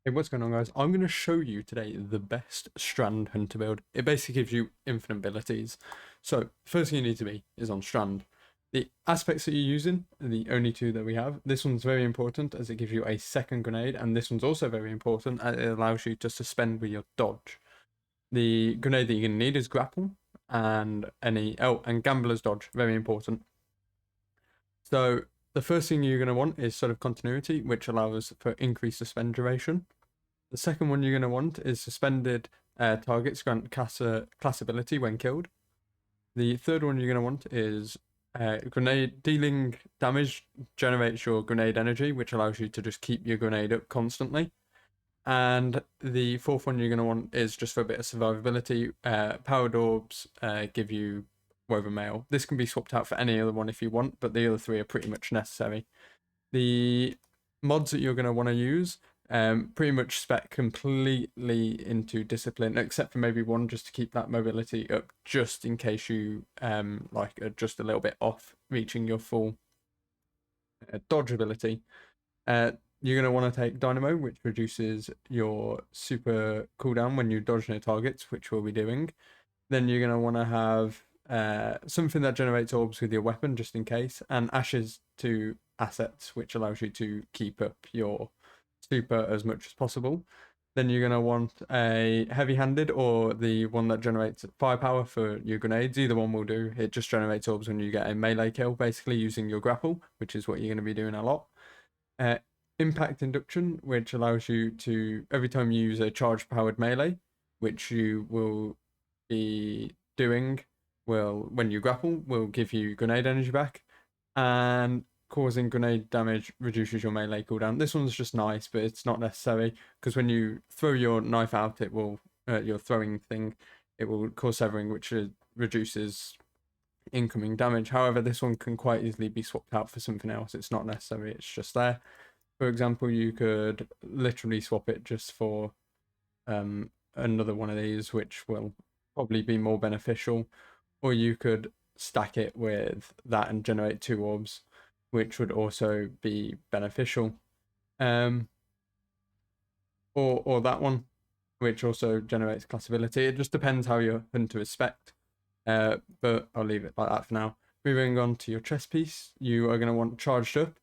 Hey, what's going on, guys? I'm going to show you today the best Strand Hunter build. It basically gives you infinite abilities. So, first thing you need to be is on Strand. The aspects that you're using are the only two that we have. This one's very important as it gives you a second grenade, and this one's also very important as it allows you to suspend with your dodge. The grenade that you're going to need is grapple and and gambler's dodge, very important. So, the first thing you're going to want is sort of continuity, which allows for increased suspend duration. The second one you're going to want is suspended targets grant class ability when killed. The third one you're going to want is grenade dealing damage generates your grenade energy, which allows you to just keep your grenade up constantly. And the fourth one you're going to want is just for a bit of survivability. Powered orbs give you woven mail. This can be swapped out for any other one if you want, but the other three are pretty much necessary. The mods that you're going to want to use pretty much spec completely into discipline, except for maybe one just to keep that mobility up, just in case you are just a little bit off reaching your full dodge ability. You're going to want to take Dynamo, which reduces your super cooldown when you dodge near targets, which we'll be doing. Then you're going to want to have something that generates orbs with your weapon, just in case, and Ashes to assets, which allows you to keep up your super as much as possible. Then you're going to want a heavy-handed or the one that generates firepower for your grenades. Either one will do. It just generates orbs when you get a melee kill, basically using your grapple, which is what you're going to be doing a lot. Impact induction, which allows you to, every time you use a charge-powered melee, which you will be doing, when you grapple, will give you grenade energy back. And causing grenade damage reduces your melee cooldown. This one's just nice, but it's not necessary because when you throw your knife out, it will your throwing thing, it will cause severing, which reduces incoming damage. However, this one can quite easily be swapped out for something else. It's not necessary. It's just there. For example, you could literally swap it just for another one of these, which will probably be more beneficial, or you could stack it with that and generate 2 orbs, which would also be beneficial. Or that one, which also generates class ability. It just depends how your hunter is spec'd. But I'll leave it like that for now. Moving on to your chest piece, you are going to want charged up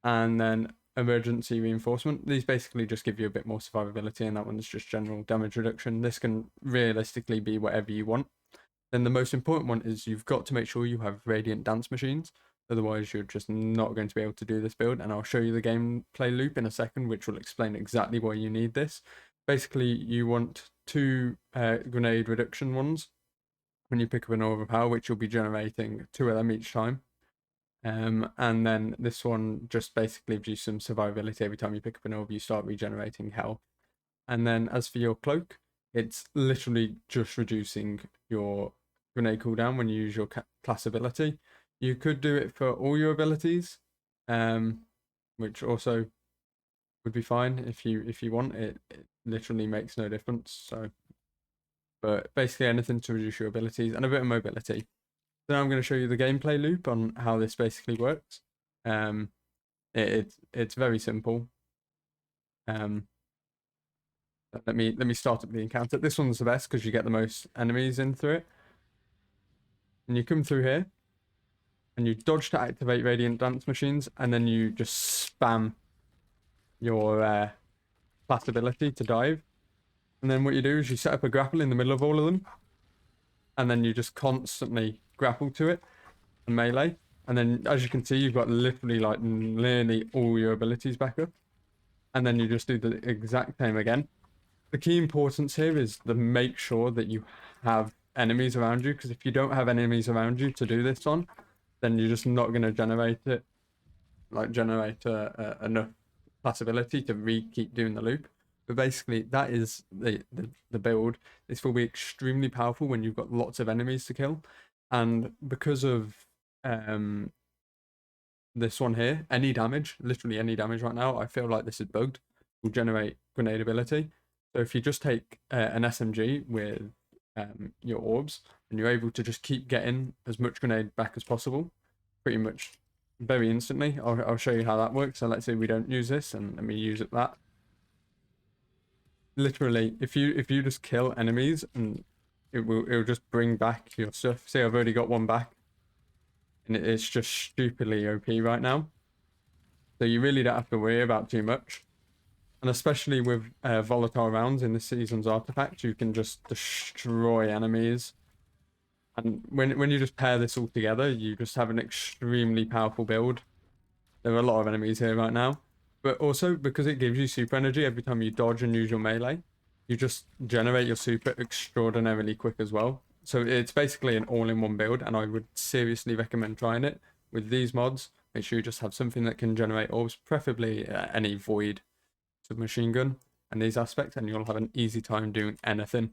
and then emergency reinforcement. These basically just give you a bit more survivability, and that one's just general damage reduction. This can realistically be whatever you want. Then the most important one is you've got to make sure you have radiant dance machines. Otherwise, you're just not going to be able to do this build. And I'll show you the gameplay loop in a second, which will explain exactly why you need this. Basically, you want 2 grenade reduction ones when you pick up an overpower, which you'll be generating 2 of them each time. And then this one just basically gives you some survivability. Every time you pick up an orb, you start regenerating health. And then as for your cloak, it's literally just reducing your grenade cooldown when you use your class ability. You could do it for all your abilities, which also would be fine if you want. It literally makes no difference. So, but basically anything to reduce your abilities and a bit of mobility. So now I'm going to show you the gameplay loop on how this basically works. It's very simple. Let me start up the encounter. This one's the best because you get the most enemies in through it. And you come through here, and you dodge to activate Radiant Dance Machines, and then you just spam your class ability to dive. And then what you do is you set up a grapple in the middle of all of them, and then you just constantly grapple to it and melee. And then, as you can see, you've got literally like nearly all your abilities back up. And then you just do the exact same again. The key importance here is to make sure that you have enemies around you, because if you don't have enemies around you to do this on, then you're just not going to generate enough possibility to keep doing the loop. But basically, that is the build. This will be extremely powerful when you've got lots of enemies to kill, and because of this one here, any damage, literally any damage right now, I feel like this is bugged, will generate grenade ability. So if you just take an SMG with your orbs, and you're able to just keep getting as much grenade back as possible, pretty much very instantly. I'll show you how that works. So let's say we don't use this, and let me use it that. literally, if you just kill enemies, and it will just bring back your stuff. See, I've already got one back, and it's just stupidly OP right now. So you really don't have to worry about too much. And especially with volatile rounds in the season's artifact, you can just destroy enemies. And when you just pair this all together, you just have an extremely powerful build. There are a lot of enemies here right now. But also, because it gives you super energy every time you dodge and use your melee, you just generate your super extraordinarily quick as well. So it's basically an all-in-one build, and I would seriously recommend trying it with these mods. Make sure you just have something that can generate orbs, preferably any void submachine gun and these aspects, and you'll have an easy time doing anything.